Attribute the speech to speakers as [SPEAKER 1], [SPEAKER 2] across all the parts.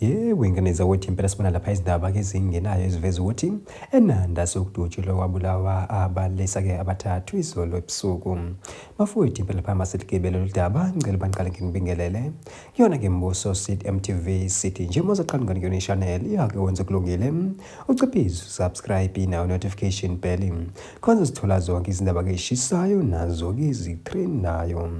[SPEAKER 1] Yebo, inganiza ukuthi impela sibona lapha izindaba-ke ezingenayo eziveza ukuthi eNanda sokudutshulwa kwabulawa abalisa-ke abathathu izolo ebusuku. Bafowethu impela lapha maseligibele lolu daba ngicela baniqale nginibingelele. Kuyona-ke Mbuso City MTV City nje mozaqala ngani kuyona i-channel yake wenze kulungile. Uciphize subscribe nayo notification bell. Khona sithola zonke izindaba-ke ezishisayo nazo-ke ezitrendayo.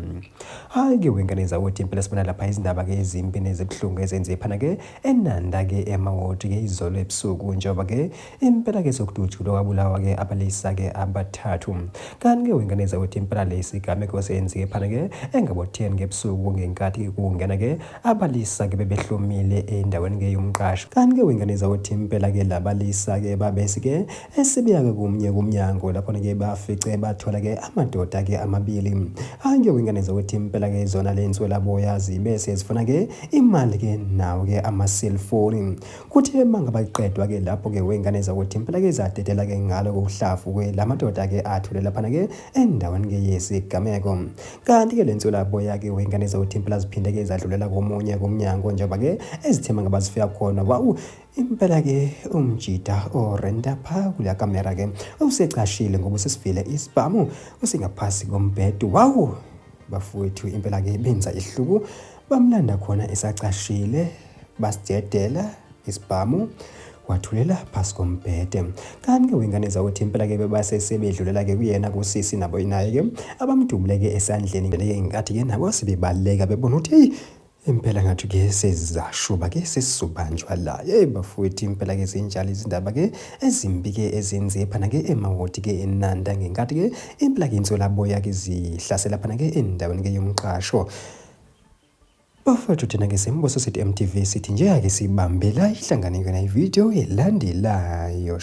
[SPEAKER 1] Hayi-ke wenganiza ukuthi impela sibona lapha izindaba-ke ezimbi nezibuhlungu ezenze phana-ke eNanda-ke emawodi-ke izolo ebusuku njengoba-ke impela-ke sokudutshulwa kwabulawa-ke abalisa-ke abathathu. Kanti-ke wenganiza ukuthi impela lesi gameko senzeke phana-ke engabo-10 ebusuku ngenkathi kungena-ke abalisa-ke bebehlomile endaweni-ke yomqasho. Kanti-ke wenganiza ukuthi impela-ke labalisa-ke babesi-ke esebeya-ke kumnyango lapho-ke bafice bathola-ke amadoda-ke amabili. Hhayi-ke wenganiza ukuthi impela-ke zona le nswelaboya bese zifuna-ke imali-ke nawo-ke ama-cellphone. Kuthi mangabayiqedwa-ke lapho-ke wenganiza ukuthi impela-ke zadedela-ke ngalo kokuhlavu-ke la madoda-ke athole laphana-ke endaweni-ke yesigameko. Kanti-ke le nswelaboya-ke wenganiza ukuthi impela ziphinde-ke zadlulela komunye komnyango njengoba-ke ezithema ngabazifika khona. Wawu, impela-ke umjida orenda pha kuleya kamera-ke usecashile ngoba usesivile isibhamu usingaphasi kombhedo. Wawu, bafowethu impela-ke benza ihluku bamlanda khona esacashile basidedela isibhamu wathulela phasi kombhede. Kanti-ke wenganiza ukuthi impela-ke bebasesebedlulela-ke kuyena kusisi nabo naye-ke abamdubule-ke esandleni ngenkathi-ke nabo sebebaleka bebona ukuthi heyi impela ngathi-ke sezashuba-ke sesizobanjwa la. Bafowethu impela-ke zinjalo izindaba-ke ezimbi-ke ezenze phana-ke emawodi-ke eNanda ngenkathi-ke impela-ke inswelaboya-ke zihlasela phana-ke endaweni-ke yomqasho. Bafowethu thina-ke siMbuso City MTV sithi nje ake sibambela ihlangane yona ividiyo elandelayo.